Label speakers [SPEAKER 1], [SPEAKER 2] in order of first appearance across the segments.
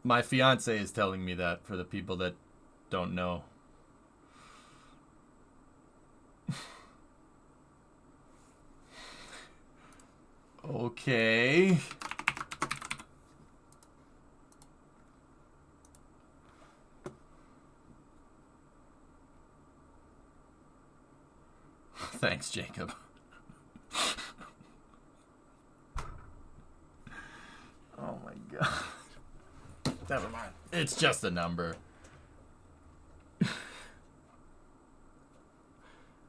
[SPEAKER 1] My fiance is telling me that, for the people that don't know. Okay. Thanks, Jacob. Oh my god. Never mind. It's just a number.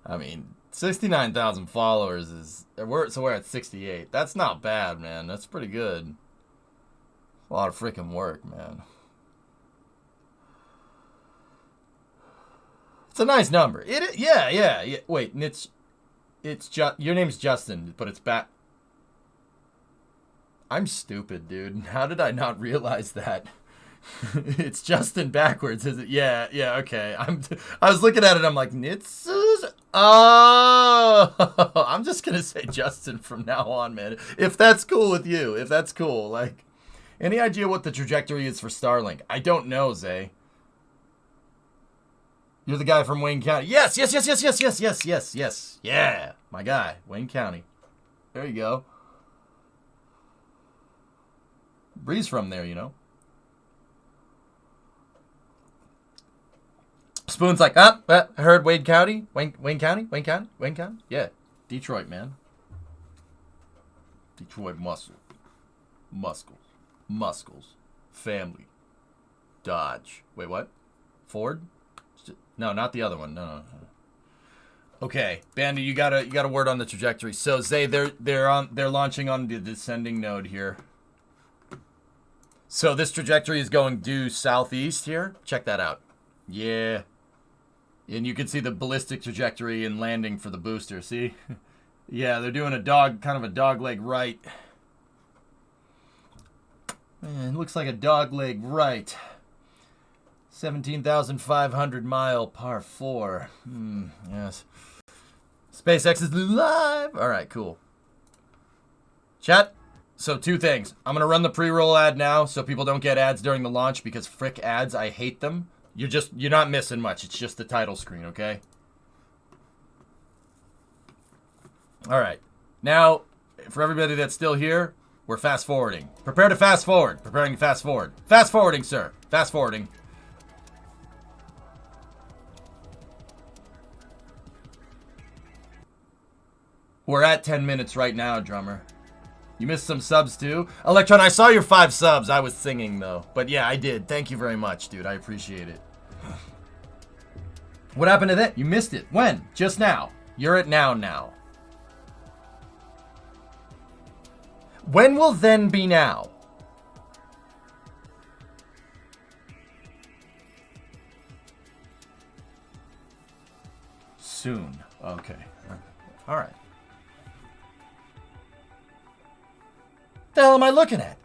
[SPEAKER 1] I mean, 69,000 followers is... we're at 68. That's not bad, man. That's pretty good. A lot of freaking work, man. It's a nice number. Yeah. Wait, and it's your name's Justin, but it's back. I'm stupid, dude. How did I not realize that? It's Justin backwards, is it? Yeah, okay. I was looking at it, I'm like, Nitz's? Oh! I'm just gonna say Justin from now on, man. If that's cool with you. If that's cool. Like, any idea what the trajectory is for Starlink? I don't know, Zay. You're the guy from Wayne County. Yes. Yeah, my guy, Wayne County. There you go. Bree's from there, you know. Spoon's like, I heard Wayne County. Wayne County? Yeah, Detroit, man. Detroit muscles, family, Dodge. Wait, what? Ford? No, not the other one. No. Okay, Bandy, you got a word on the trajectory. So Zay, they're launching on the descending node here. So this trajectory is going due southeast here. Check that out. Yeah. And you can see the ballistic trajectory and landing for the booster, see? Yeah, they're doing kind of a dog leg right. Man, it looks like a dog leg right. 17,500 mile par 4. Yes. SpaceX is live. All right, cool. Chat. So 2 things. I'm going to run the pre-roll ad now so people don't get ads during the launch, because frick ads, I hate them. You're not missing much. It's just the title screen, okay? All right. Now, for everybody that's still here, we're fast forwarding. Prepare to fast forward. Preparing to fast forward. Fast forwarding, sir. Fast forwarding. We're at 10 minutes right now, drummer. You missed some subs too? Electron, I saw your 5 subs. I was singing though. But yeah, I did. Thank you very much, dude. I appreciate it. What happened to that? You missed it. When? Just now. You're at now. When will then be now? Soon. Okay. All right. The hell am I looking at?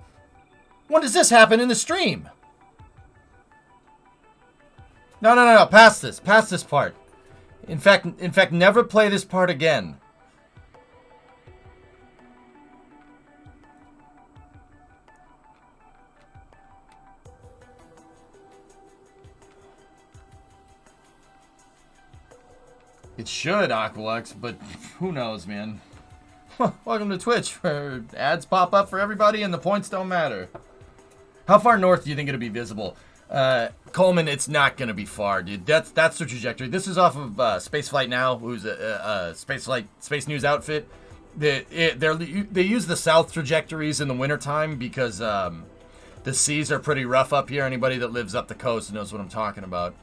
[SPEAKER 1] When does this happen in the stream? No. Pass this part. In fact, never play this part again. It should, Aqualux, but who knows, man. Welcome to Twitch, where ads pop up for everybody and the points don't matter. How far north do you think it'll be visible? Coleman, it's not going to be far, dude. That's the trajectory. This is off of Spaceflight Now, who's a Space News outfit. They use the south trajectories in the wintertime because the seas are pretty rough up here. Anybody that lives up the coast knows what I'm talking about.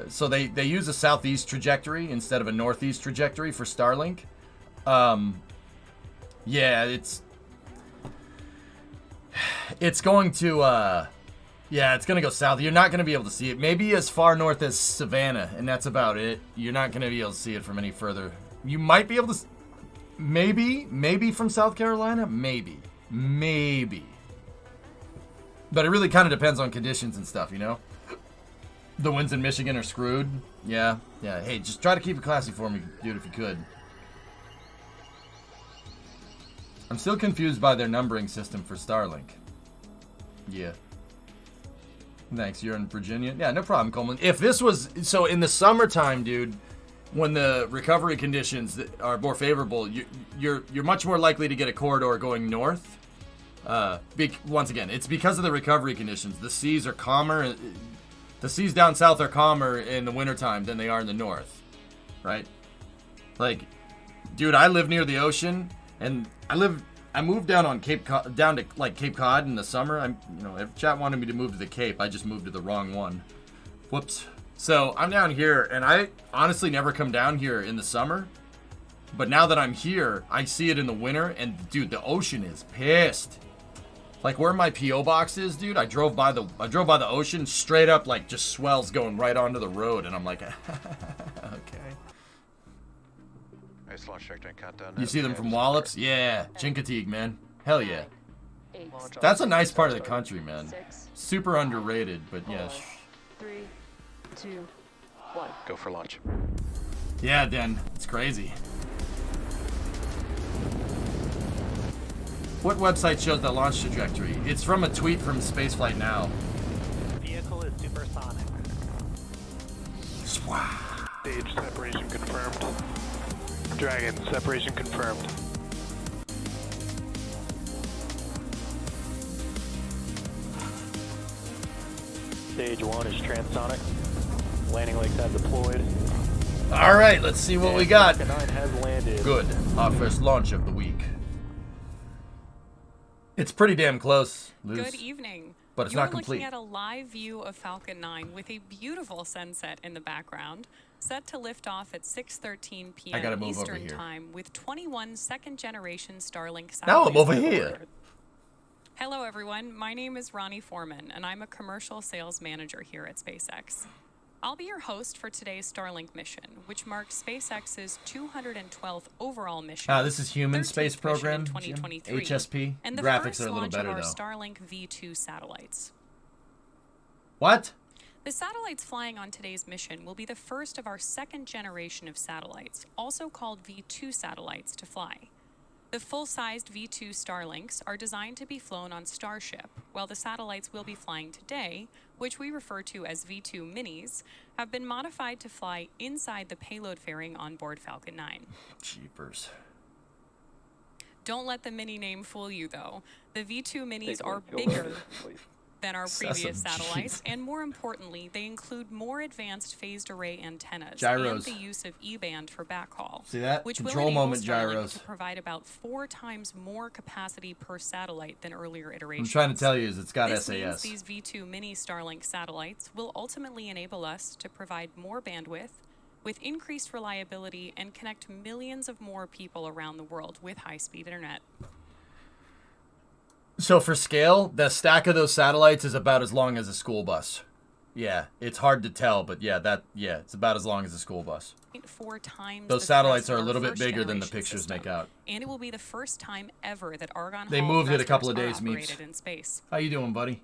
[SPEAKER 1] So they use a southeast trajectory instead of a northeast trajectory for Starlink. Yeah, it's going to it's going to go south. You're not going to be able to see it. Maybe as far north as Savannah, and that's about it. You're not going to be able to see it from any further. You might be able to maybe from South Carolina, maybe. But it really kind of depends on conditions and stuff, you know? The winds in Michigan are screwed. Yeah. Hey, just try to keep it classy for me, dude, if you could. I'm still confused by their numbering system for Starlink. Yeah. Thanks. You're in Virginia. Yeah, no problem, Coleman. If this was so in the summertime, dude, when the recovery conditions are more favorable, you're much more likely to get a corridor going north. Once again, it's because of the recovery conditions. The seas are calmer. The seas down south are calmer in the wintertime than they are in the north, right? Like, dude, I live near the ocean, and I moved down on down to like Cape Cod in the summer. If chat wanted me to move to the Cape, I just moved to the wrong one. Whoops. So I'm down here, and I honestly never come down here in the summer. But now that I'm here, I see it in the winter, and dude, the ocean is pissed. Like where my PO box is, dude. I drove by the ocean, straight up, like just swells going right onto the road, and I'm like, okay.
[SPEAKER 2] Nice launch trajectory countdown.
[SPEAKER 1] You see them from Wallops? Yeah, Chincoteague, man. Hell yeah. That's a nice part of the country, man. Super underrated, but yes.
[SPEAKER 3] 3, 2, 1.
[SPEAKER 2] Go for launch.
[SPEAKER 1] Yeah, Dan, it's crazy. What website shows the launch trajectory? It's from a tweet from Spaceflight Now.
[SPEAKER 4] Vehicle is supersonic.
[SPEAKER 5] Stage separation confirmed. Dragon, separation confirmed.
[SPEAKER 4] Stage 1 is transonic. Landing legs have deployed.
[SPEAKER 1] All right, let's see what we got.
[SPEAKER 4] Falcon 9 has landed.
[SPEAKER 1] Good. Our first launch of the week. It's pretty damn close, Luz.
[SPEAKER 6] Good evening.
[SPEAKER 1] But it's not complete.
[SPEAKER 6] You're looking at a live view of Falcon 9 with a beautiful sunset in the background, set to lift off at 6:13 p.m. Eastern Time with 21 second-generation Starlink satellites.
[SPEAKER 1] Now I'm over here.
[SPEAKER 6] Hello, everyone. My name is Ronnie Foreman, and I'm a commercial sales manager here at SpaceX. I'll be your host for today's Starlink mission, which marks SpaceX's 212th overall mission.
[SPEAKER 1] This is human space program,
[SPEAKER 6] 2023,
[SPEAKER 1] HSP.
[SPEAKER 6] and the
[SPEAKER 1] Graphics
[SPEAKER 6] first
[SPEAKER 1] are a little
[SPEAKER 6] launch
[SPEAKER 1] better,
[SPEAKER 6] of our
[SPEAKER 1] though.
[SPEAKER 6] Starlink V2 satellites.
[SPEAKER 1] What?
[SPEAKER 6] The satellites flying on today's mission will be the first of our second generation of satellites, also called V2 satellites, to fly. The full-sized V2 Starlinks are designed to be flown on Starship, while the satellites we'll be flying today, which we refer to as V2 Minis, have been modified to fly inside the payload fairing on board Falcon 9.
[SPEAKER 1] Jeepers.
[SPEAKER 6] Don't let the Mini name fool you, though. The V2 Minis are bigger than our previous satellites, and more importantly, they include more advanced phased array antennas
[SPEAKER 1] gyros.
[SPEAKER 6] and the use of E-band for backhaul.
[SPEAKER 1] See that?
[SPEAKER 6] Which
[SPEAKER 1] Control
[SPEAKER 6] will enable
[SPEAKER 1] moment
[SPEAKER 6] Starlink
[SPEAKER 1] gyros.
[SPEAKER 6] to provide about 4 times more capacity per satellite than earlier iterations.
[SPEAKER 1] I'm trying to tell you is it's got
[SPEAKER 6] This
[SPEAKER 1] SAS.
[SPEAKER 6] means these V2 mini Starlink satellites will ultimately enable us to provide more bandwidth with increased reliability and connect millions of more people around the world with high-speed internet.
[SPEAKER 1] So for scale, the stack of those satellites is about as long as a school bus. Yeah, it's hard to tell, but it's about as long as a school bus.
[SPEAKER 6] 4 times
[SPEAKER 1] Those satellites are a little bit bigger than the pictures make out.
[SPEAKER 6] And it will be the first time ever that Argon
[SPEAKER 1] They
[SPEAKER 6] Hall
[SPEAKER 1] moved it a couple of
[SPEAKER 6] thrusters
[SPEAKER 1] days,
[SPEAKER 6] are
[SPEAKER 1] Meeps.
[SPEAKER 6] operated in space.
[SPEAKER 1] How you doing, buddy?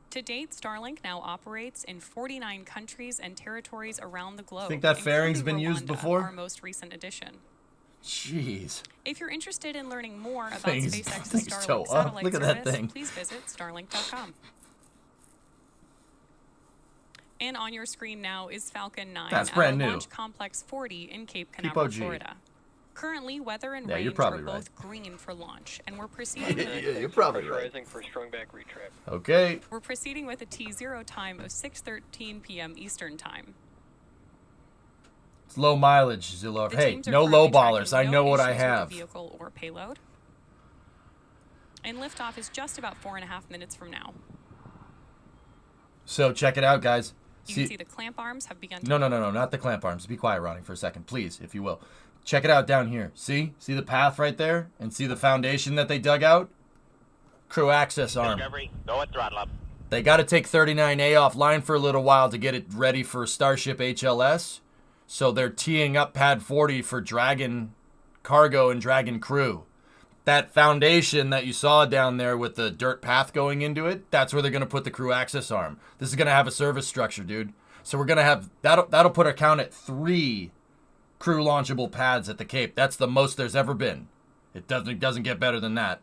[SPEAKER 6] To date, Starlink now operates in 49 countries and territories around the globe.
[SPEAKER 1] Think that fairing's
[SPEAKER 6] including
[SPEAKER 1] been used
[SPEAKER 6] Rwanda,
[SPEAKER 1] before?
[SPEAKER 6] Our most recent addition.
[SPEAKER 1] Jeez.
[SPEAKER 6] If you're interested in learning more about
[SPEAKER 1] Thing's
[SPEAKER 6] SpaceX's
[SPEAKER 1] so
[SPEAKER 6] Starlink
[SPEAKER 1] up.
[SPEAKER 6] satellite
[SPEAKER 1] Look at
[SPEAKER 6] service,
[SPEAKER 1] that thing.
[SPEAKER 6] please visit starlink.com. And on your screen now is Falcon 9
[SPEAKER 1] That's
[SPEAKER 6] at
[SPEAKER 1] brand
[SPEAKER 6] our
[SPEAKER 1] new.
[SPEAKER 6] Launch Complex 40 in Cape
[SPEAKER 1] Keep
[SPEAKER 6] Canaveral,
[SPEAKER 1] OG.
[SPEAKER 6] Florida. Currently, weather and
[SPEAKER 1] Yeah, you're
[SPEAKER 6] range
[SPEAKER 1] probably
[SPEAKER 6] are
[SPEAKER 1] right.
[SPEAKER 6] both green for launch, and we're proceeding.
[SPEAKER 1] You're probably right.
[SPEAKER 5] Pressurizing for strong back retrap.
[SPEAKER 1] Okay.
[SPEAKER 6] We're proceeding with a T0 time of 6:13 p.m. Eastern Time.
[SPEAKER 1] It's low mileage, Zillow.
[SPEAKER 6] The
[SPEAKER 1] Hey,
[SPEAKER 6] teams are
[SPEAKER 1] no
[SPEAKER 6] currently
[SPEAKER 1] low ballers. I
[SPEAKER 6] tracking
[SPEAKER 1] know
[SPEAKER 6] no
[SPEAKER 1] what I
[SPEAKER 6] issues with the
[SPEAKER 1] have.
[SPEAKER 6] vehicle or payload. And liftoff is just about 4.5 minutes from now.
[SPEAKER 1] So check it out, guys.
[SPEAKER 6] You can see the clamp arms have begun to...
[SPEAKER 1] No, not the clamp arms. Be quiet, Ronnie, for a second, please, if you will. Check it out down here. See the path right there? And see the foundation that they dug out? Crew access arm.
[SPEAKER 7] Discovery, go at throttle up.
[SPEAKER 1] They got to take 39A offline for a little while to get it ready for Starship HLS. So they're teeing up Pad 40 for Dragon cargo and Dragon crew. That foundation that you saw down there with the dirt path going into it, that's where they're going to put the crew access arm. This is going to have a service structure, dude. So we're going to have, that'll put our count at 3 crew launchable pads at the Cape. That's the most there's ever been. It doesn't get better than that.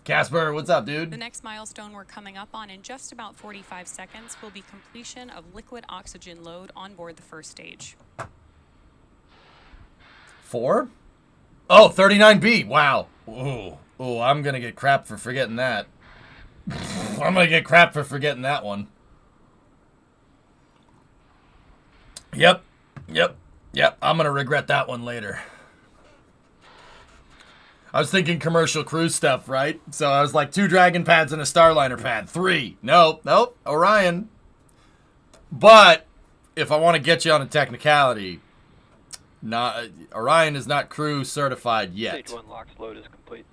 [SPEAKER 1] Casper, what's up,
[SPEAKER 6] The
[SPEAKER 1] dude?
[SPEAKER 6] next milestone we're coming up on in just about 45 seconds will be completion of liquid oxygen load on board the first stage.
[SPEAKER 1] 4? Oh, 39B. Wow. Ooh, I'm gonna get crap for forgetting that. I'm gonna get crap for forgetting that one. Yep. I'm gonna regret that one later. I was thinking commercial cruise stuff, right? So I was like 2 Dragon pads and a Starliner pad. 3. Nope. Orion. But if I want to get you on a technicality, Orion is not crew certified yet.
[SPEAKER 4] Stage 1 LOX load is complete.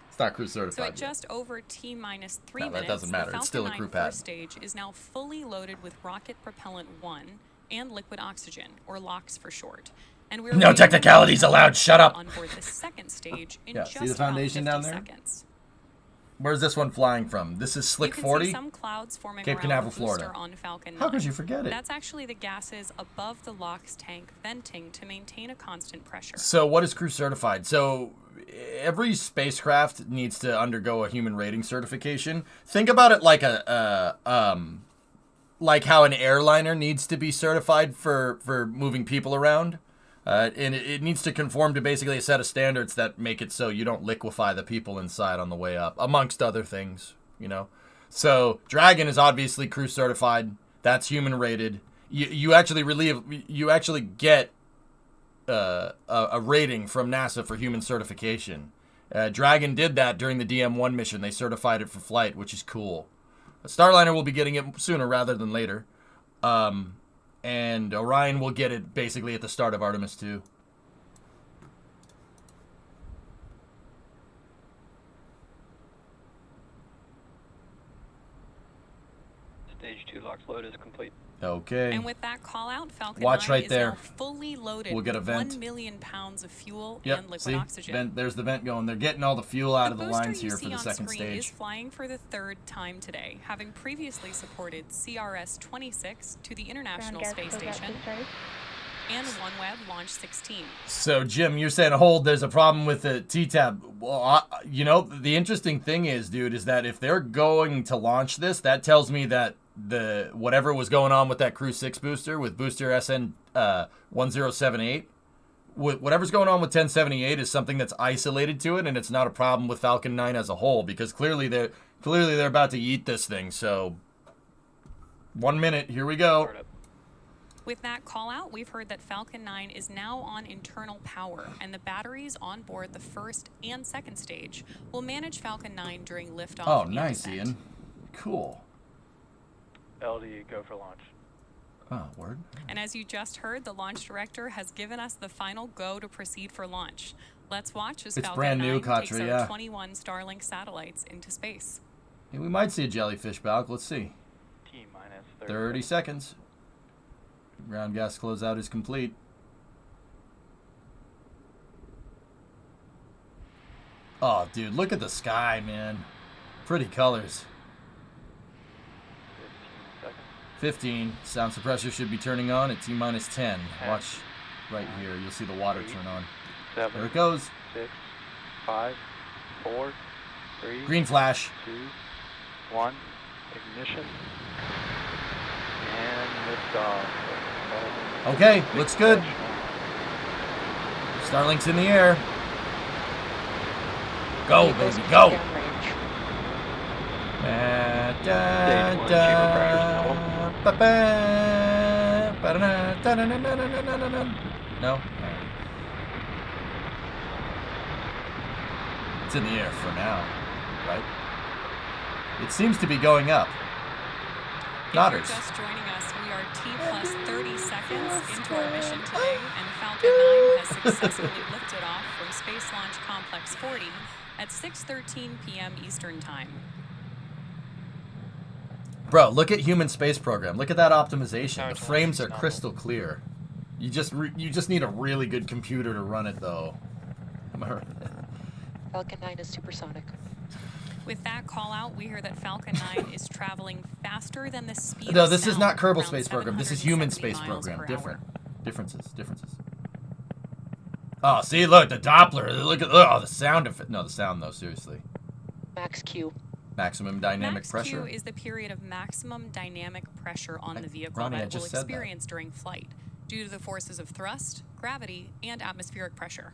[SPEAKER 1] It's not crew
[SPEAKER 6] So
[SPEAKER 1] certified
[SPEAKER 6] at
[SPEAKER 1] yet.
[SPEAKER 6] just over T-minus 3
[SPEAKER 1] No, that
[SPEAKER 6] minutes,
[SPEAKER 1] doesn't matter.
[SPEAKER 6] the
[SPEAKER 1] It's still a
[SPEAKER 6] Falcon
[SPEAKER 1] crew
[SPEAKER 6] 9
[SPEAKER 1] pad.
[SPEAKER 6] first stage is now fully loaded with rocket propellant 1 and liquid oxygen, or LOX for short. And we're
[SPEAKER 1] No
[SPEAKER 6] waiting
[SPEAKER 1] technicalities
[SPEAKER 6] for
[SPEAKER 1] allowed. Shut up.
[SPEAKER 6] on board the second stage in
[SPEAKER 1] Yeah,
[SPEAKER 6] just
[SPEAKER 1] see the foundation
[SPEAKER 6] about
[SPEAKER 1] down
[SPEAKER 6] 50
[SPEAKER 1] there?
[SPEAKER 6] seconds.
[SPEAKER 1] Where's this one flying from? This is Slick
[SPEAKER 6] You can
[SPEAKER 1] 40?
[SPEAKER 6] see some clouds forming
[SPEAKER 1] Cape
[SPEAKER 6] around
[SPEAKER 1] Canaveral,
[SPEAKER 6] the booster
[SPEAKER 1] Florida.
[SPEAKER 6] on Falcon 9.
[SPEAKER 1] How could you forget it?
[SPEAKER 6] That's actually the gases above the LOX tank venting to maintain a constant pressure.
[SPEAKER 1] So what is crew certified? So every spacecraft needs to undergo a human rating certification. Think about it like like how an airliner needs to be certified for moving people around. And it needs to conform to basically a set of standards that make it so you don't liquefy the people inside on the way up, amongst other things, you know. So Dragon is obviously crew certified. That's human rated. You actually get a rating from NASA for human certification. Dragon did that during the DM-1 mission. They certified it for flight, which is cool. Starliner will be getting it sooner rather than later. And Orion will get it basically at the start of Artemis 2.
[SPEAKER 4] Stage 2 LOX load is complete.
[SPEAKER 1] Okay.
[SPEAKER 6] And with that call out, Falcon
[SPEAKER 1] Watch
[SPEAKER 6] 9
[SPEAKER 1] right
[SPEAKER 6] is
[SPEAKER 1] there.
[SPEAKER 6] now fully loaded
[SPEAKER 1] We'll get a
[SPEAKER 6] with
[SPEAKER 1] vent.
[SPEAKER 6] 1 million pounds of fuel
[SPEAKER 1] Yep,
[SPEAKER 6] and liquid
[SPEAKER 1] see?
[SPEAKER 6] oxygen.
[SPEAKER 1] Vent, there's the vent going. They're getting all the fuel out of the
[SPEAKER 6] booster
[SPEAKER 1] lines
[SPEAKER 6] you
[SPEAKER 1] here
[SPEAKER 6] see
[SPEAKER 1] for the
[SPEAKER 6] on
[SPEAKER 1] second
[SPEAKER 6] screen is
[SPEAKER 1] stage.
[SPEAKER 6] flying for the 3rd time today, having previously supported CRS-26 to the International Space Station and OneWeb Launch 16.
[SPEAKER 1] So, Jim, you're saying, hold, there's a problem with the T-Tab. Well, you know, the interesting thing is, dude, is that if they're going to launch this, that tells me that whatever was going on with that Crew 6 booster, with booster SN 1078, whatever's going on with 1078 is something that's isolated to it, and it's not a problem with Falcon 9 as a whole, because clearly they're about to eat this thing. So, 1 minute, here we go.
[SPEAKER 4] Start up.
[SPEAKER 6] With that call out, we've heard that Falcon 9 is now on internal power, and the batteries on board the first and second stage will manage Falcon 9 during liftoff.
[SPEAKER 1] Oh,
[SPEAKER 6] and
[SPEAKER 1] nice,
[SPEAKER 6] descent.
[SPEAKER 1] Ian. Cool.
[SPEAKER 4] LD, go for launch.
[SPEAKER 1] Oh, word.
[SPEAKER 6] And as you just heard, the launch director has given us the final go to proceed for launch. Let's watch as
[SPEAKER 1] It's
[SPEAKER 6] Falcon
[SPEAKER 1] brand new,
[SPEAKER 6] 9 takes
[SPEAKER 1] Katra,
[SPEAKER 6] our
[SPEAKER 1] yeah.
[SPEAKER 6] 21 Starlink satellites into space.
[SPEAKER 1] Yeah, we might see a jellyfish balk. Let's see.
[SPEAKER 4] T-minus
[SPEAKER 1] 30 seconds. Ground gas closeout is complete. Oh, dude, look at the sky, man. Pretty colors.
[SPEAKER 4] 15 seconds.
[SPEAKER 1] 15. Sound suppressor should be turning on at T-minus 10. Watch right here. You'll see the water turn on.
[SPEAKER 4] 7,
[SPEAKER 1] There it goes.
[SPEAKER 4] 6, 5, 4, 3,
[SPEAKER 1] Green flash.
[SPEAKER 4] 2, 1, ignition, and liftoff.
[SPEAKER 1] Okay, looks good. Starlink's in the air. Go, baby, go. No? It's in the air for now, right? It seems to be going up.
[SPEAKER 6] If you're
[SPEAKER 1] Nodders.
[SPEAKER 6] just joining us, we are T plus 30 seconds into our mission today, and Falcon 9 has successfully lifted off from Space Launch Complex 40 at 6:13 p.m. Eastern Time.
[SPEAKER 1] Bro, look at human space program. Look at that optimization. The frames are crystal clear. You just need a really good computer to run it, though.
[SPEAKER 3] Falcon 9 is supersonic.
[SPEAKER 6] With that call out, we hear that Falcon 9 is traveling faster than the speed
[SPEAKER 1] No,
[SPEAKER 6] of
[SPEAKER 1] this is
[SPEAKER 6] sound,
[SPEAKER 1] not Kerbal
[SPEAKER 6] around
[SPEAKER 1] Space Program. This is human
[SPEAKER 6] 770
[SPEAKER 1] space
[SPEAKER 6] miles
[SPEAKER 1] program.
[SPEAKER 6] per
[SPEAKER 1] Different.
[SPEAKER 6] hour.
[SPEAKER 1] Differences. Oh, see, look, the Doppler. Look at the sound effect. No, the sound though. Seriously.
[SPEAKER 3] Max Q.
[SPEAKER 1] Maximum dynamic
[SPEAKER 6] Max
[SPEAKER 1] pressure.
[SPEAKER 6] Q is the period of maximum dynamic pressure on the vehicle
[SPEAKER 1] Ronnie, I
[SPEAKER 6] that we'll
[SPEAKER 1] just said that.
[SPEAKER 6] experience during flight due to the forces of thrust, gravity, and atmospheric pressure.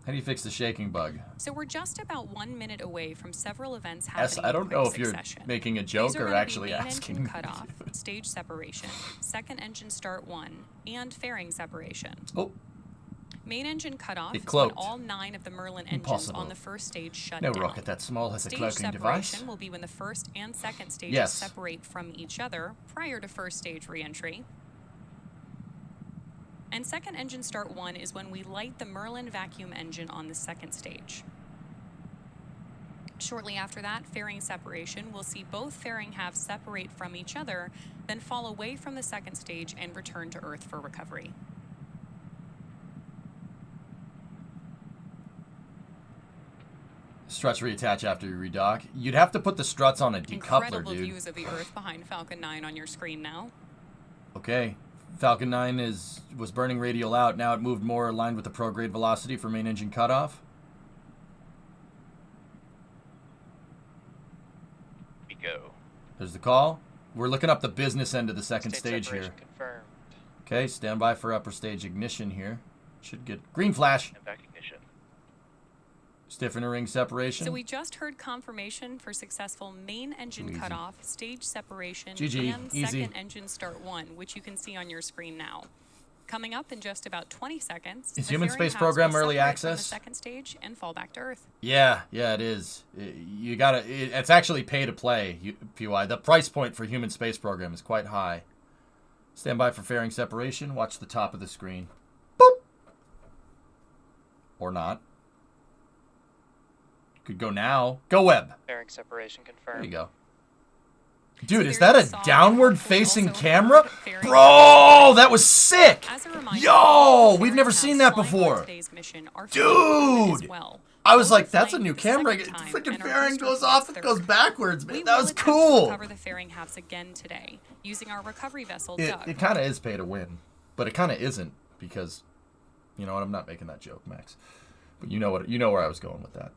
[SPEAKER 1] How do you fix the shaking bug?
[SPEAKER 6] So we're just about 1 minute away from several events happening
[SPEAKER 1] I don't
[SPEAKER 6] in
[SPEAKER 1] know
[SPEAKER 6] quick
[SPEAKER 1] if you're
[SPEAKER 6] succession.
[SPEAKER 1] making a
[SPEAKER 6] These
[SPEAKER 1] joke
[SPEAKER 6] are
[SPEAKER 1] or
[SPEAKER 6] gonna be
[SPEAKER 1] actually
[SPEAKER 6] main
[SPEAKER 1] asking.
[SPEAKER 6] engine cutoff, stage separation, second engine start 1, and fairing separation.
[SPEAKER 1] Oh,
[SPEAKER 6] Main engine cutoff
[SPEAKER 1] It
[SPEAKER 6] is when
[SPEAKER 1] cloaked.
[SPEAKER 6] all 9 of the Merlin engines
[SPEAKER 1] Impossible.
[SPEAKER 6] on the first stage shut
[SPEAKER 1] no
[SPEAKER 6] down.
[SPEAKER 1] rocket that small has a
[SPEAKER 6] Stage
[SPEAKER 1] cloaking device.
[SPEAKER 6] separation will be when the first and second stages
[SPEAKER 1] Yes.
[SPEAKER 6] separate from each other prior to first stage reentry. And second engine start 1 is when we light the Merlin vacuum engine on the second stage. Shortly after that, fairing separation, we'll see both fairing halves separate from each other, then fall away from the second stage and return to Earth for recovery.
[SPEAKER 1] Struts reattach after you redock. You'd have to put the struts on a decoupler,
[SPEAKER 6] Incredible
[SPEAKER 1] dude.
[SPEAKER 6] views of the Earth behind Falcon 9 on your screen now.
[SPEAKER 1] Okay. Falcon 9 was burning radial out. Now it moved more aligned with the prograde velocity for main engine cutoff.
[SPEAKER 4] We go.
[SPEAKER 1] There's the call. We're looking up the business end of the second stage here.
[SPEAKER 4] Confirmed.
[SPEAKER 1] Okay, stand by for upper stage ignition here. Should get green flash.
[SPEAKER 4] And back ignition.
[SPEAKER 1] Stiffener ring separation.
[SPEAKER 6] So we just heard confirmation for successful main engine
[SPEAKER 1] Too easy.
[SPEAKER 6] cutoff, stage separation,
[SPEAKER 1] GG,
[SPEAKER 6] and
[SPEAKER 1] easy.
[SPEAKER 6] second engine start 1, which you can see on your screen now. Coming up in just about 20 seconds,
[SPEAKER 1] Is
[SPEAKER 6] the
[SPEAKER 1] Human
[SPEAKER 6] fairing
[SPEAKER 1] Space
[SPEAKER 6] halves
[SPEAKER 1] Program
[SPEAKER 6] will
[SPEAKER 1] early
[SPEAKER 6] separate from
[SPEAKER 1] access?
[SPEAKER 6] the second stage and fall back to Earth.
[SPEAKER 1] Yeah, it is. You gotta. It's actually pay to play. PY. The price point for Human Space Program is quite high. Stand by for fairing separation. Watch the top of the screen. Boop. Or not. Could go now. Go web.
[SPEAKER 4] Fairing separation confirmed.
[SPEAKER 1] There you go. Dude,
[SPEAKER 6] So
[SPEAKER 1] is
[SPEAKER 6] there
[SPEAKER 1] that
[SPEAKER 6] you
[SPEAKER 1] a
[SPEAKER 6] saw
[SPEAKER 1] downward
[SPEAKER 6] we
[SPEAKER 1] facing
[SPEAKER 6] also
[SPEAKER 1] camera?
[SPEAKER 6] heard fairing
[SPEAKER 1] Bro, that was sick.
[SPEAKER 6] As a reminder,
[SPEAKER 1] Yo,
[SPEAKER 6] all
[SPEAKER 1] we've never
[SPEAKER 6] fairing
[SPEAKER 1] seen
[SPEAKER 6] halves
[SPEAKER 1] that
[SPEAKER 6] flying on
[SPEAKER 1] before.
[SPEAKER 6] today's mission are flying as
[SPEAKER 1] Dude.
[SPEAKER 6] well.
[SPEAKER 1] I was
[SPEAKER 6] Both
[SPEAKER 1] like,
[SPEAKER 6] are
[SPEAKER 1] that's a
[SPEAKER 6] flying
[SPEAKER 1] new
[SPEAKER 6] for the
[SPEAKER 1] camera.
[SPEAKER 6] second time
[SPEAKER 1] Freaking
[SPEAKER 6] and are
[SPEAKER 1] fairing
[SPEAKER 6] just
[SPEAKER 1] goes
[SPEAKER 6] reflects
[SPEAKER 1] off, it
[SPEAKER 6] their
[SPEAKER 1] goes
[SPEAKER 6] work.
[SPEAKER 1] backwards, man.
[SPEAKER 6] We
[SPEAKER 1] That
[SPEAKER 6] will
[SPEAKER 1] was
[SPEAKER 6] attempt to
[SPEAKER 1] cool.
[SPEAKER 6] recover the fairing halves again today using our recovery vessel,
[SPEAKER 1] It
[SPEAKER 6] Doug.
[SPEAKER 1] kind of is pay to win, but it kind of isn't because, you know what? I'm not making that joke, Max. But you know where I was going with that.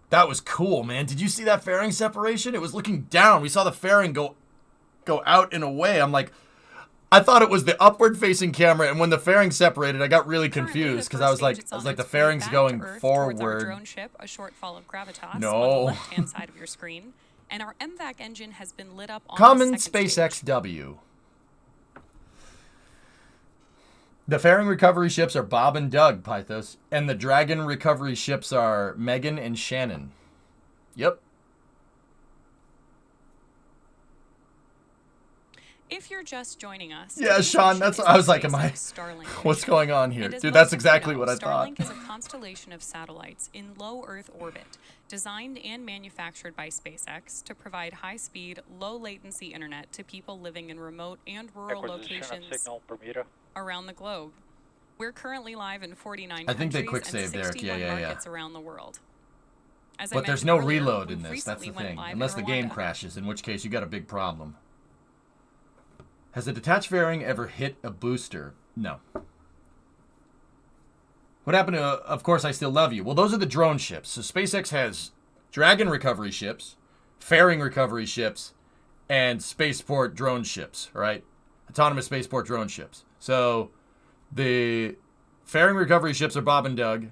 [SPEAKER 1] That was cool, man. Did you see that fairing separation? It was looking down. We saw the fairing go out and away. I'm like, I thought it was the upward facing camera, and when the fairing separated, I got really
[SPEAKER 6] Currently,
[SPEAKER 1] confused
[SPEAKER 6] the
[SPEAKER 1] because I was
[SPEAKER 6] first
[SPEAKER 1] like,
[SPEAKER 6] stage is on
[SPEAKER 1] the
[SPEAKER 6] its way
[SPEAKER 1] fairing's
[SPEAKER 6] back
[SPEAKER 1] going
[SPEAKER 6] to Earth towards our
[SPEAKER 1] forward.
[SPEAKER 6] drone ship, a short fall of gravitas
[SPEAKER 1] No.
[SPEAKER 6] on the left-hand side of your screen, and our MVAC engine has been lit up on
[SPEAKER 1] Common
[SPEAKER 6] the second
[SPEAKER 1] SpaceX
[SPEAKER 6] stage.
[SPEAKER 1] W. The fairing recovery ships are Bob and Doug, Pythos, and the Dragon recovery ships are Megan and Shannon. Yep.
[SPEAKER 6] If you're just joining us,
[SPEAKER 1] Yeah,
[SPEAKER 6] today's
[SPEAKER 1] Sean,
[SPEAKER 6] mission
[SPEAKER 1] that's
[SPEAKER 6] is
[SPEAKER 1] what I
[SPEAKER 6] the
[SPEAKER 1] was like, am I-
[SPEAKER 6] SpaceX Starlink
[SPEAKER 1] What's
[SPEAKER 6] mission.
[SPEAKER 1] going on here?
[SPEAKER 6] And as
[SPEAKER 1] Dude,
[SPEAKER 6] most
[SPEAKER 1] that's
[SPEAKER 6] of you
[SPEAKER 1] exactly
[SPEAKER 6] know,
[SPEAKER 1] what I thought.
[SPEAKER 6] Starlink is a constellation of satellites in low Earth orbit, designed and manufactured by SpaceX to provide high-speed, low-latency internet to people living in remote and rural locations
[SPEAKER 4] signal Bermuda.
[SPEAKER 6] around the globe. We're currently live in 49
[SPEAKER 1] I think they
[SPEAKER 6] countries
[SPEAKER 1] quick
[SPEAKER 6] and
[SPEAKER 1] saved Derek.
[SPEAKER 6] 61
[SPEAKER 1] Yeah.
[SPEAKER 6] markets around the world. As I
[SPEAKER 1] But there's
[SPEAKER 6] mentioned
[SPEAKER 1] no
[SPEAKER 6] earlier,
[SPEAKER 1] reload in
[SPEAKER 6] we've
[SPEAKER 1] this. That's the
[SPEAKER 6] recently went
[SPEAKER 1] thing.
[SPEAKER 6] live in
[SPEAKER 1] Unless the game
[SPEAKER 6] Rwanda.
[SPEAKER 1] crashes, in which case you got a big problem. Has a detached fairing ever hit a booster? No. What happened to, of course, I Still Love You? Well, those are the drone ships. So SpaceX has Dragon recovery ships, fairing recovery ships, and spaceport drone ships, right? Autonomous spaceport drone ships. So the fairing recovery ships are Bob and Doug.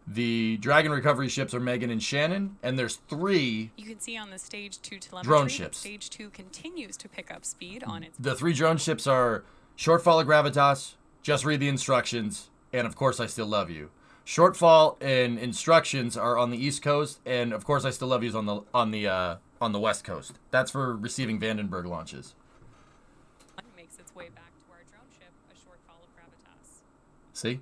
[SPEAKER 1] The Dragon recovery ships are Megan and Shannon. And there's 3
[SPEAKER 6] You can see on the Stage 2 telemetry,
[SPEAKER 1] Drone ships.
[SPEAKER 6] Stage 2 continues to pick up speed on its...
[SPEAKER 1] The 3 drone ships are Shortfall of Gravitas, Just Read the Instructions, and of course I Still Love You. Shortfall and Instructions are on the East Coast, and of course I Still Love You is on the West Coast. That's for receiving Vandenberg launches.
[SPEAKER 6] makes its way back to our drone ship, a short fall of gravitas.
[SPEAKER 1] See?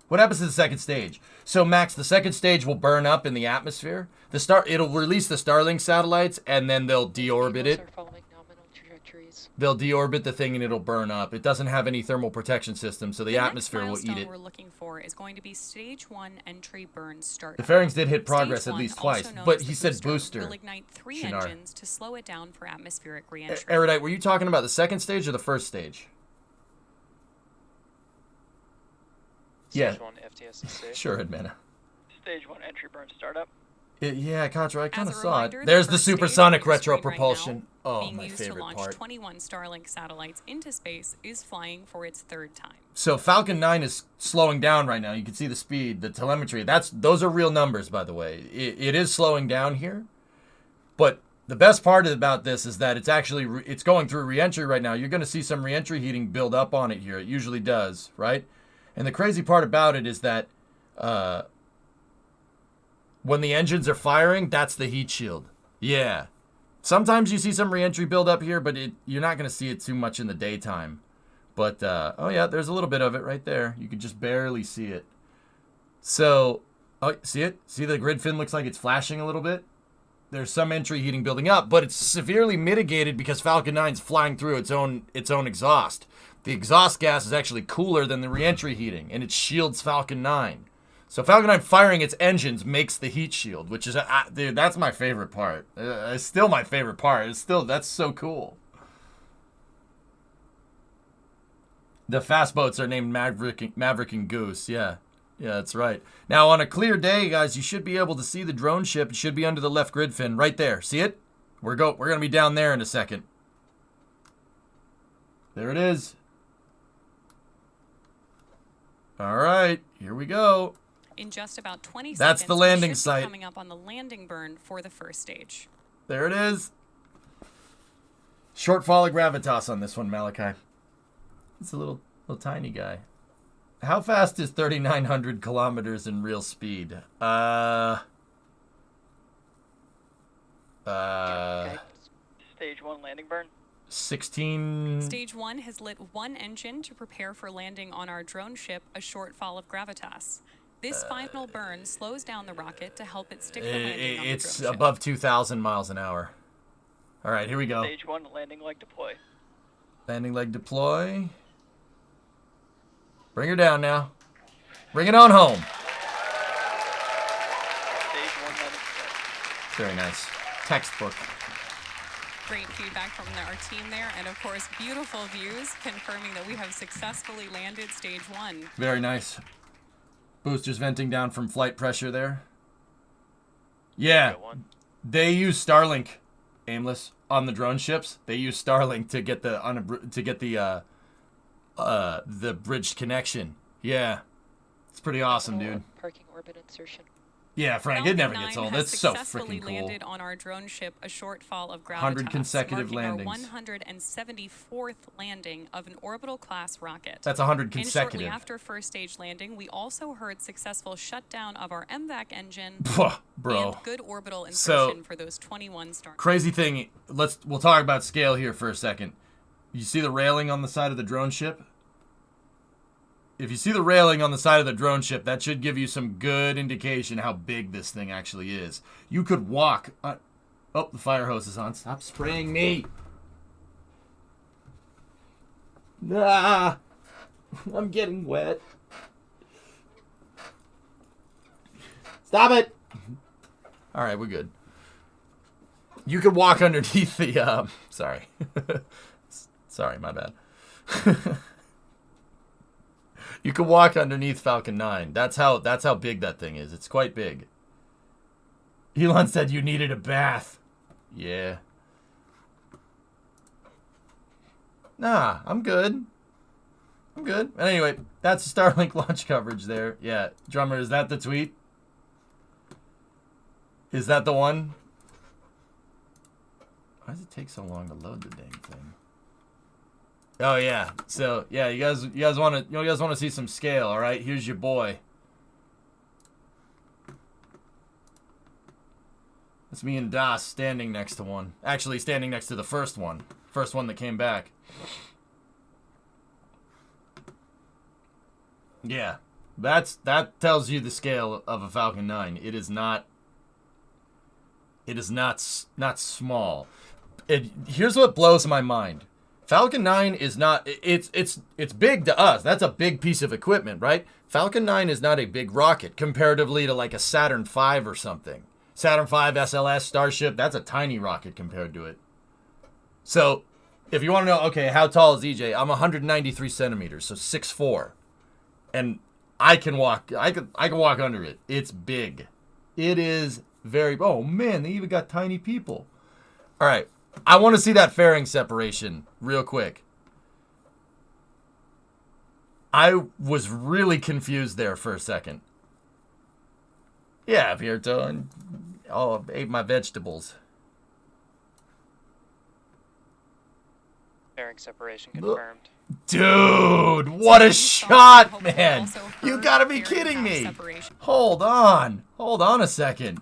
[SPEAKER 1] What happens to the second stage? So Max, the second stage will burn up in the atmosphere. It'll release the Starlink satellites, and then they'll deorbit
[SPEAKER 3] Cables
[SPEAKER 1] it.
[SPEAKER 3] are following nominal trajectories.
[SPEAKER 1] They'll deorbit the thing and it'll burn up. It doesn't have any thermal protection system, so the atmosphere will
[SPEAKER 6] next
[SPEAKER 1] eat
[SPEAKER 6] milestone
[SPEAKER 1] it.
[SPEAKER 6] we're looking for is going to be Stage 1 entry burn start.
[SPEAKER 1] The fairings did hit progress
[SPEAKER 6] Stage
[SPEAKER 1] at
[SPEAKER 6] 1,
[SPEAKER 1] least
[SPEAKER 6] also
[SPEAKER 1] twice,
[SPEAKER 6] known
[SPEAKER 1] but
[SPEAKER 6] as
[SPEAKER 1] he
[SPEAKER 6] the
[SPEAKER 1] said booster.
[SPEAKER 6] will ignite 3
[SPEAKER 1] Shinar.
[SPEAKER 6] engines to slow it down for atmospheric reentry.
[SPEAKER 1] Erudite, were you talking about the second stage or the first stage?
[SPEAKER 4] Stage
[SPEAKER 1] Yeah.
[SPEAKER 4] 1 FTS is safe.
[SPEAKER 1] Sure, Admina.
[SPEAKER 2] Stage 1 entry burn startup.
[SPEAKER 1] Yeah, Contra, I kind of
[SPEAKER 6] As a
[SPEAKER 1] saw it.
[SPEAKER 6] reminder,
[SPEAKER 1] There's the
[SPEAKER 6] first stage
[SPEAKER 1] supersonic
[SPEAKER 6] on your
[SPEAKER 1] retro
[SPEAKER 6] screen right
[SPEAKER 1] propulsion.
[SPEAKER 6] now,
[SPEAKER 1] Oh,
[SPEAKER 6] being
[SPEAKER 1] my
[SPEAKER 6] used to
[SPEAKER 1] favorite
[SPEAKER 6] launch
[SPEAKER 1] part.
[SPEAKER 6] 21 Starlink satellites into space, is flying for its third time.
[SPEAKER 1] So Falcon 9 is slowing down right now. You can see the speed, the telemetry. Those are real numbers, by the way. It is slowing down here. But the best part about this is that it's actually it's going through reentry right now. You're going to see some reentry heating build up on it here. It usually does, right? And the crazy part about it is that when the engines are firing, that's the heat shield. Yeah. Sometimes you see some reentry build up here, but you're not going to see it too much in the daytime. But, oh yeah, there's a little bit of it right there. You can just barely see it. So, oh, see it? See the grid fin looks like it's flashing a little bit? There's some entry heating building up, but it's severely mitigated because Falcon 9's flying through its own exhaust. The exhaust gas is actually cooler than the reentry heating, and it shields Falcon 9. So Falcon 9 firing its engines makes the heat shield, which is, dude, that's my favorite part. It's still my favorite part. That's so cool. The fast boats are named Maverick and Goose. Yeah, that's right. Now, on a clear day, guys, you should be able to see the drone ship. It should be under the left grid fin right there. See it? We're going to be down there in a second. There it is. All right, here we go.
[SPEAKER 6] In just about 20
[SPEAKER 1] That's
[SPEAKER 6] seconds,
[SPEAKER 1] the landing
[SPEAKER 6] we should
[SPEAKER 1] site.
[SPEAKER 6] be coming up on the landing burn for the first stage.
[SPEAKER 1] There it is. Short fall of gravitas on this one, Malachi. It's a little tiny guy. How fast is 3,900 kilometers in real speed?
[SPEAKER 2] Okay.
[SPEAKER 1] Uh,
[SPEAKER 2] Stage 1 landing burn.
[SPEAKER 1] 16.
[SPEAKER 6] Stage 1 has lit one engine to prepare for landing on our drone ship, a short fall of gravitas. This final burn slows down the rocket to help it stick the landing on the
[SPEAKER 1] It's
[SPEAKER 6] drone ship.
[SPEAKER 1] above 2,000 miles an hour. All right, here we go.
[SPEAKER 2] Stage 1 landing leg deploy.
[SPEAKER 1] Landing leg deploy. Bring her down now. Bring it on home.
[SPEAKER 2] Stage 1 landing deploy.
[SPEAKER 1] Very nice. Textbook.
[SPEAKER 6] Great feedback from our team there, and of course, beautiful views confirming that we have successfully landed stage 1.
[SPEAKER 1] Very nice. Boosters venting down from flight pressure there. Yeah, they use Starlink, Aimless, on the drone ships. They use Starlink to get the bridged connection. Yeah, it's pretty awesome, dude.
[SPEAKER 3] Parking orbit insertion.
[SPEAKER 1] Yeah, Frank,
[SPEAKER 6] Falcon
[SPEAKER 1] it never
[SPEAKER 6] 9
[SPEAKER 1] gets old.
[SPEAKER 6] has
[SPEAKER 1] That's so
[SPEAKER 6] successfully
[SPEAKER 1] freaking cool.
[SPEAKER 6] landed on our drone ship, a short fall of gravitas,
[SPEAKER 1] 100 consecutive
[SPEAKER 6] marking
[SPEAKER 1] landings.
[SPEAKER 6] Our 174th landing of an orbital class rocket.
[SPEAKER 1] That's 100
[SPEAKER 6] And
[SPEAKER 1] consecutive.
[SPEAKER 6] shortly after first stage landing, we also heard successful shutdown of our MVAC engine
[SPEAKER 1] Bro.
[SPEAKER 6] and good orbital insertion for those 21 stars.
[SPEAKER 1] Crazy thing. We'll talk about scale here for a second. You see the railing on the side of the drone ship? If you see the railing on the side of the drone ship, that should give you some good indication how big this thing actually is. You could walk. Oh, the fire hose is on. Stop spraying me. Ah, I'm getting wet. Stop it. All right, we're good. You could walk underneath the. Sorry. Sorry, my bad. You can walk underneath Falcon 9. That's how big that thing is. It's quite big. Elon said you needed a bath. Yeah. Nah, I'm good. I'm good. Anyway, that's Starlink launch coverage there. Yeah, Drummer, is that the tweet? Is that the one? Why does it take so long to load the dang thing? Oh yeah. So yeah, you guys want to see some scale, all right? Here's your boy. That's me and Das standing next to one. Actually, standing next to the first one that came back. Yeah, that tells you the scale of a Falcon 9. It is not small. Here's what blows my mind. Falcon 9 is not, it's big to us. That's a big piece of equipment, right? Falcon 9 is not a big rocket comparatively to like a Saturn V or something. Saturn V, SLS, Starship, that's a tiny rocket compared to it. So, if you want to know, okay, how tall is EJ? I'm 193 centimeters, so 6'4". And I can walk. I can walk under it. It's big. It is very. Oh man, they even got tiny people. All right, I want to see that fairing separation real quick. I was really confused there for a second. Yeah, Pierto, and I ate my vegetables.
[SPEAKER 2] Fairing separation confirmed.
[SPEAKER 1] Dude, what a shot, man! You gotta be kidding me! Hold on a second.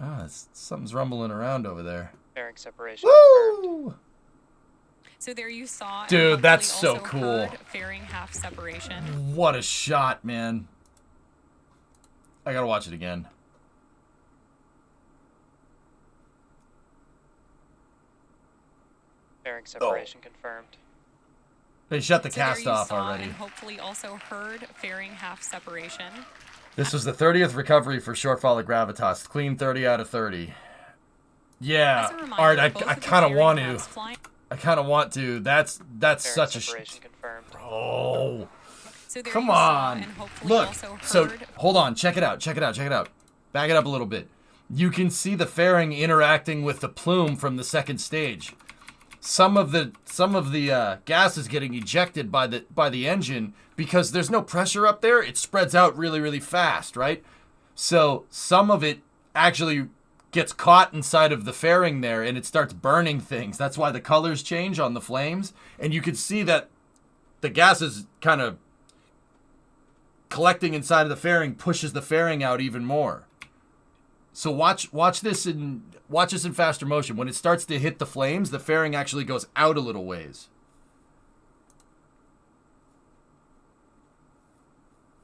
[SPEAKER 1] Ah, something's rumbling around over there.
[SPEAKER 2] Fairing separation confirmed.
[SPEAKER 1] Woo!
[SPEAKER 6] So there you saw.
[SPEAKER 1] Dude, that's so cool.
[SPEAKER 6] Fairing half separation.
[SPEAKER 1] What a shot, man! I gotta watch it again.
[SPEAKER 2] Fairing separation confirmed.
[SPEAKER 1] They shut the
[SPEAKER 6] So there
[SPEAKER 1] cast
[SPEAKER 6] you
[SPEAKER 1] off
[SPEAKER 6] saw
[SPEAKER 1] already.
[SPEAKER 6] And hopefully also heard fairing half separation.
[SPEAKER 1] This was the 30th recovery for shortfall of gravitas. Clean 30 out of 30. Yeah,
[SPEAKER 6] As a reminder,
[SPEAKER 1] Art, I
[SPEAKER 6] both of the
[SPEAKER 1] kind of
[SPEAKER 6] fairing
[SPEAKER 1] want
[SPEAKER 6] halves
[SPEAKER 1] to.
[SPEAKER 6] flying-
[SPEAKER 1] I kind of want to. That's
[SPEAKER 2] Fairing
[SPEAKER 1] such a.
[SPEAKER 2] separation confirmed.
[SPEAKER 1] Oh,
[SPEAKER 6] So there
[SPEAKER 1] come
[SPEAKER 6] you saw
[SPEAKER 1] on.
[SPEAKER 6] and hopefully
[SPEAKER 1] Look,
[SPEAKER 6] also
[SPEAKER 1] so
[SPEAKER 6] heard
[SPEAKER 1] hold on. Check it out. Check it out. Check it out. Back it up a little bit. You can see the fairing interacting with the plume from the second stage. Some of the gas is getting ejected by the engine because there's no pressure up there. It spreads out really, really fast, right? So some of it actually gets caught inside of the fairing there, and it starts burning things. That's why the colors change on the flames, and you can see that the gas is kind of collecting inside of the fairing, pushes the fairing out even more. So watch this in faster motion. When it starts to hit the flames, the fairing actually goes out a little ways.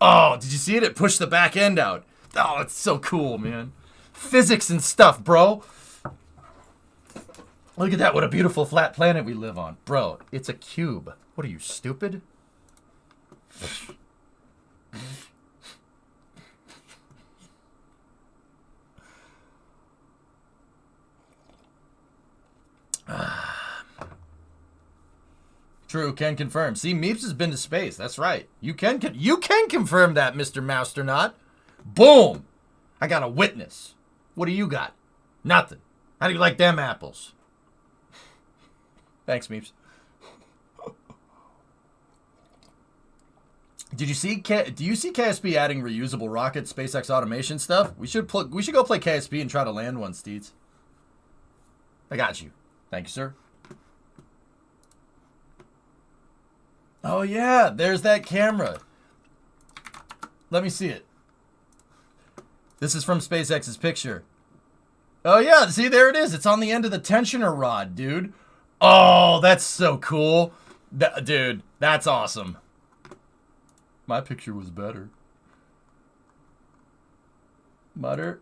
[SPEAKER 1] Oh, did you see it? It pushed the back end out. Oh, it's so cool, man. Physics and stuff, bro. Look at that. What a beautiful flat planet we live on. Bro, it's a cube. What are you, stupid? True, can confirm. See, Meeps has been to space. That's right. You can confirm that, Mr. Mousternaut. Boom! I got a witness. What do you got? Nothing. How do you like them apples? Thanks, Meeps. Do you see KSP adding reusable rockets, SpaceX automation stuff? We should go play KSP and try to land one, Steeds. I got you. Thank you, sir. Oh yeah, there's that camera. Let me see it. This is from SpaceX's picture. Oh yeah, see, there it is. It's on the end of the tensioner rod, dude. Oh, that's so cool. Dude, that's awesome. My picture was better. Mutter.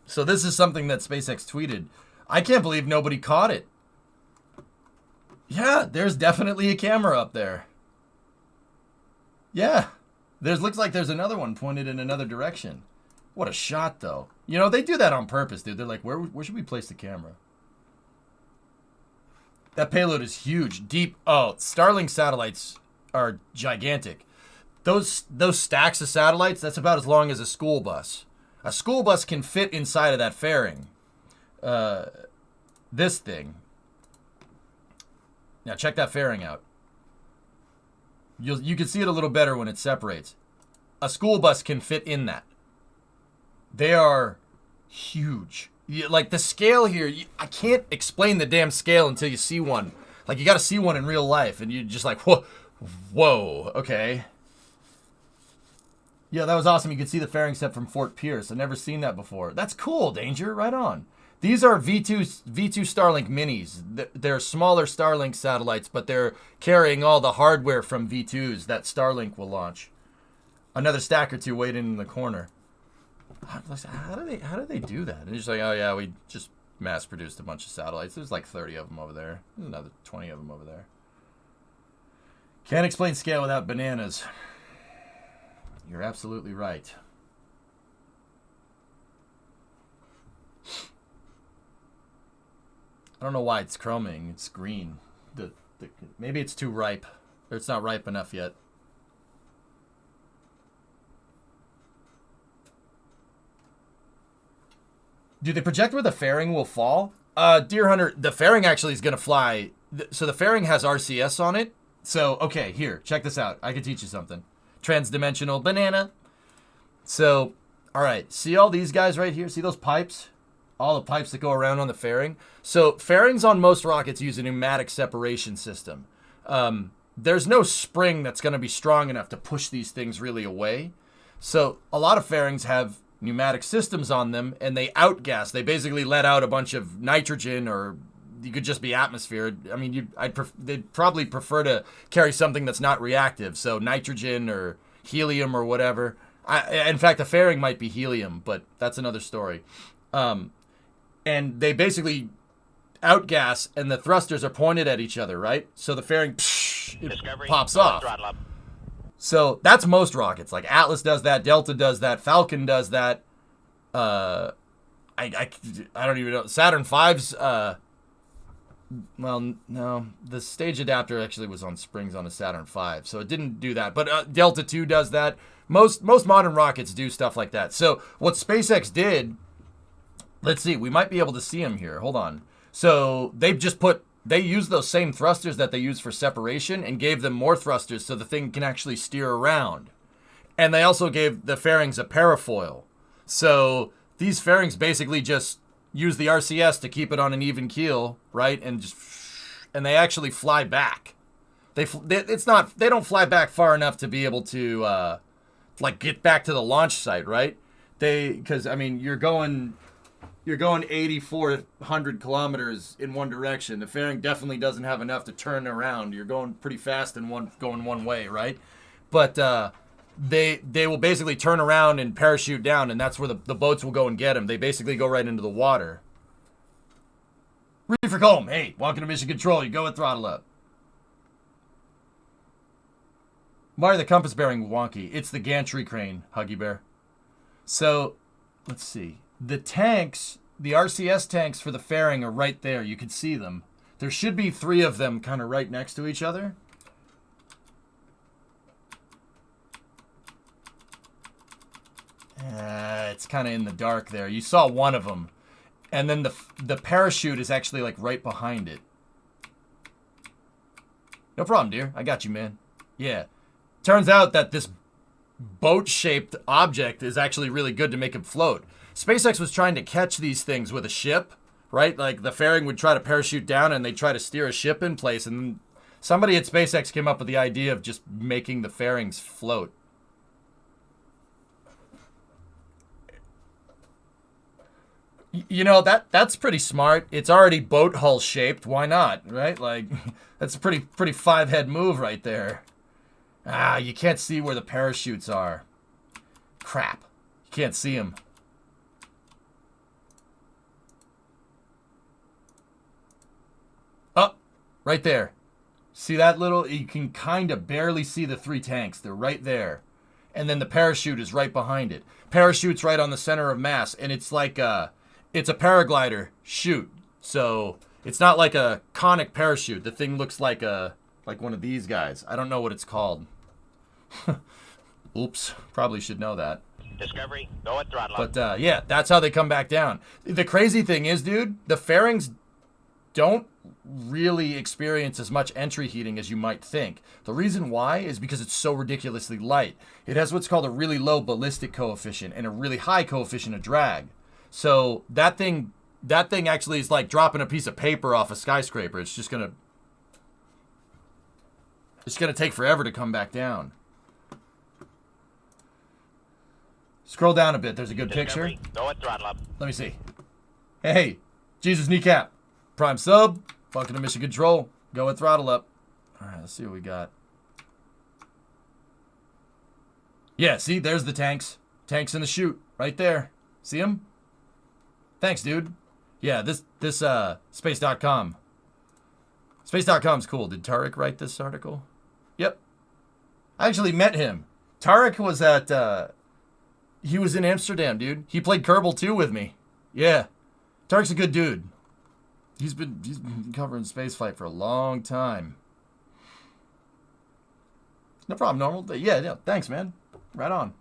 [SPEAKER 1] So this is something that SpaceX tweeted. I can't believe nobody caught it. Yeah, there's definitely a camera up there. Yeah. Looks like there's another one pointed in another direction. What a shot, though. You know, they do that on purpose, dude. They're like, where should we place the camera? That payload is huge. Deep. Oh, Starlink satellites are gigantic. Those stacks of satellites, that's about as long as a school bus. A school bus can fit inside of that fairing. This thing. Now check that fairing out. You can see it a little better when it separates. A school bus can fit in that. They are huge. Like the scale here, I can't explain the damn scale until you see one. Like you got to see one in real life, and you're just like, whoa, okay. Yeah, that was awesome. You could see the fairing set from Fort Pierce. I've never seen that before. That's cool, Danger. Right on. These are V2 Starlink minis. They're smaller Starlink satellites, but they're carrying all the hardware from V2s that Starlink will launch. Another stack or two waiting in the corner. How do they do that? And you're just like, oh yeah, we just mass produced a bunch of satellites. There's like 30 of them over there. There's another 20 of them over there. Can't explain scale without bananas. You're absolutely right. I don't know why it's chroming. It's green. Maybe it's too ripe. Or it's not ripe enough yet. Do they project where the fairing will fall? Deer Hunter, the fairing actually is going to fly. So the fairing has RCS on it. So, okay, here, check this out. I can teach you something. Transdimensional banana. So, all right, see all these guys right here? See those pipes? All the pipes that go around on the fairing? So, fairings on most rockets use a pneumatic separation system. There's no spring that's going to be strong enough to push these things really away. So, a lot of fairings have pneumatic systems on them, and they outgas. They basically let out a bunch of nitrogen, or you could just be atmosphere. I mean, they'd probably prefer to carry something that's not reactive, so nitrogen or helium or whatever. In fact, the fairing might be helium, but that's another story. And they basically outgas, and the thrusters are pointed at each other, right? So the fairing pops off. So that's most rockets. Like Atlas does that, Delta does that, Falcon does that. I don't even know. Saturn V's. Well, no, the stage adapter actually was on springs on a Saturn V, so it didn't do that. But Delta 2 does that. Most modern rockets do stuff like that. So what SpaceX did, let's see, we might be able to see them here. Hold on. So they used those same thrusters that they use for separation and gave them more thrusters so the thing can actually steer around. And they also gave the fairings a parafoil. So these fairings basically just use the RCS to keep it on an even keel, right? And they actually fly back. They don't fly back far enough to be able to get back to the launch site, right? Because I mean, you're going 8,400 kilometers in one direction. The fairing definitely doesn't have enough to turn around. You're going pretty fast going one way, right? But they will basically turn around and parachute down, and that's where the boats will go and get them. They basically go right into the water. Reefer Comb, hey, welcome to Mission Control. You go with throttle up. Why are the compass bearing wonky? It's the gantry crane, Huggy Bear. So, let's see. The tanks, the RCS tanks for the fairing are right there. You can see them. There should be 3 of them kind of right next to each other. It's kind of in the dark there. You saw one of them. And then the parachute is actually like right behind it. No problem, dear. I got you, man. Yeah. Turns out that this boat-shaped object is actually really good to make it float. SpaceX was trying to catch these things with a ship, right? Like the fairing would try to parachute down and they'd try to steer a ship in place. And somebody at SpaceX came up with the idea of just making the fairings float. You know, that's pretty smart. It's already boat hull shaped. Why not, right? Like, that's a pretty 5-head move right there. You can't see where the parachutes are. Crap. You can't see them. Oh, right there. See that little? You can kind of barely see the 3 tanks. They're right there. And then the parachute is right behind it. Parachute's right on the center of mass. And it's like it's a paraglider chute. So it's not like a conic parachute. The thing looks like one of these guys. I don't know what it's called. Oops. Probably should know that.
[SPEAKER 7] Discovery, go at throttle.
[SPEAKER 1] But yeah, that's how they come back down. The crazy thing is, dude, the fairings don't really experience as much entry heating as you might think. The reason why is because it's so ridiculously light. It has what's called a really low ballistic coefficient and a really high coefficient of drag. So that thing actually is like dropping a piece of paper off a skyscraper. It's gonna take forever to come back down. Scroll down a bit. There's a good picture.
[SPEAKER 7] Go at throttle up.
[SPEAKER 1] Let me see. Hey, Jesus Kneecap. Prime sub. Welcome to Mission Control. Go at throttle up. All right, let's see what we got. Yeah, see, there's the tanks. Tanks in the chute. Right there. See them? Thanks, dude. Yeah, this space.com. Space.com's cool. Did Tarek write this article? Yep. I actually met him. Tarek was he was in Amsterdam, dude. He played Kerbal 2 with me. Yeah. Tarek's a good dude. He's been covering spaceflight for a long time. No problem, Normal. Yeah, thanks, man. Right on.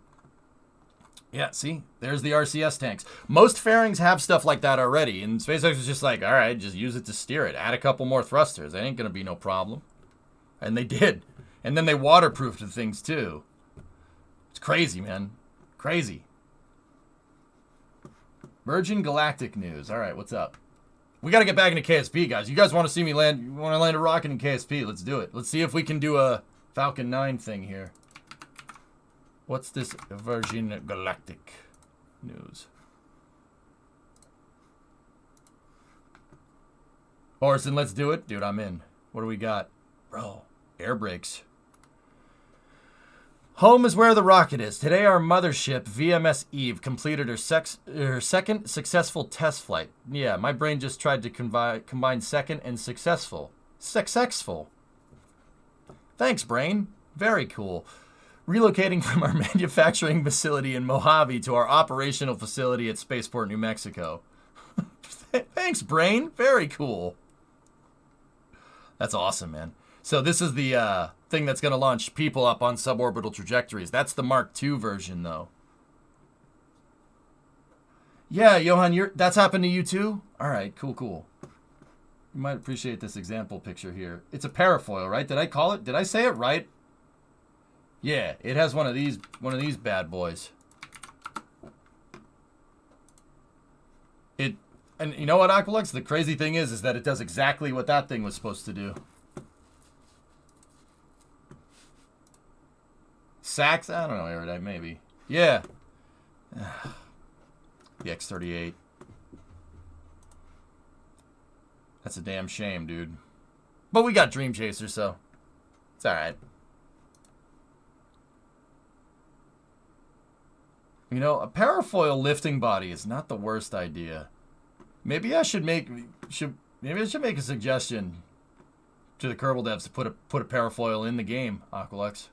[SPEAKER 1] Yeah, see? There's the RCS tanks. Most fairings have stuff like that already, and SpaceX is just like, all right, just use it to steer it. Add a couple more thrusters. That ain't going to be no problem. And they did. And then they waterproofed the things, too. It's crazy, man. Crazy. Virgin Galactic News. All right, what's up? We got to get back into KSP, guys. You guys want to see me land? You want to land a rocket in KSP? Let's do it. Let's see if we can do a Falcon 9 thing here. What's this Virgin Galactic News? Orson, let's do it. Dude, I'm in. What do we got? Bro, air brakes. Home is where the rocket is. Today, our mothership, VMS Eve, completed her second successful test flight. Yeah, my brain just tried to combine second and successful. Successful. Thanks, brain. Very cool. Relocating from our manufacturing facility in Mojave to our operational facility at Spaceport, New Mexico. Thanks, brain. Very cool. That's awesome, man. So this is the thing that's going to launch people up on suborbital trajectories. That's the Mark II version, though. Yeah, Johan, that's happened to you too? All right, cool. You might appreciate this example picture here. It's a parafoil, right? Did I call it? Did I say it right? Yeah, it has one of these bad boys. And you know what, Aqualux? The crazy thing is that it does exactly what that thing was supposed to do. Sax? I don't know, Erudite, maybe. Yeah. The X-38. That's a damn shame, dude. But we got Dream Chaser, so it's alright. You know, a parafoil lifting body is not the worst idea. Maybe I should make a suggestion to the Kerbal devs to put a parafoil in the game, Aqualux.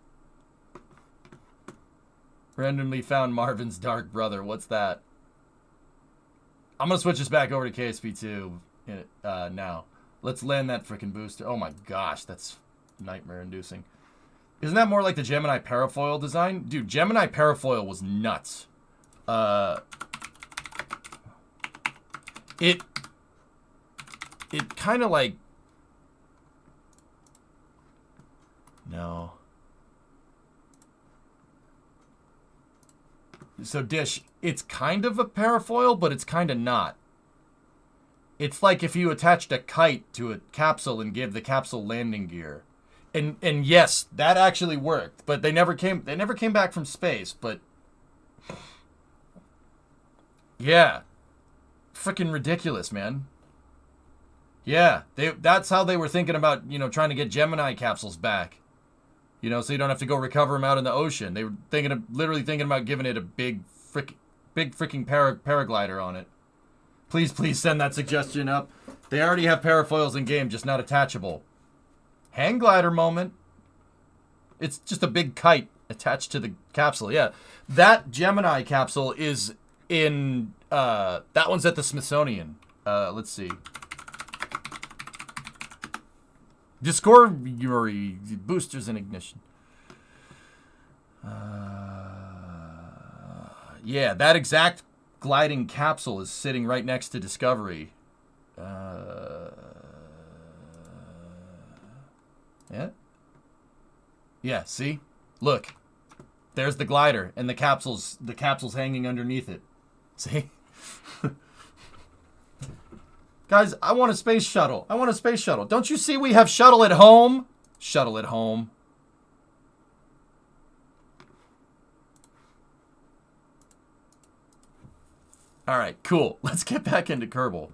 [SPEAKER 1] Randomly found Marvin's dark brother. What's that? I'm gonna switch this back over to KSP2 now. Let's land that freaking booster. Oh my gosh, that's nightmare-inducing. Isn't that more like the Gemini parafoil design? Dude, Gemini parafoil was nuts. It kind of like... No. So, Dish, it's kind of a parafoil, but it's kind of not. It's like if you attached a kite to a capsule and gave the capsule landing gear. And yes, that actually worked, but they never came back from space, but yeah. Freaking ridiculous, man. Yeah, that's how they were thinking about, trying to get Gemini capsules back. So you don't have to go recover them out in the ocean. They were literally thinking about giving it a big freaking paraglider on it. Please send that suggestion up. They already have parafoils in game, just not attachable. Hang glider moment. It's just a big kite attached to the capsule. Yeah, that Gemini capsule is in, that one's at the Smithsonian. Let's see. Discovery boosters and ignition. Yeah, that exact gliding capsule is sitting right next to Discovery. Yeah. Yeah, see? Look. There's the glider and the capsule's hanging underneath it. See? Guys, I want a space shuttle. Don't you see we have shuttle at home? Shuttle at home. All right, cool. Let's get back into Kerbal.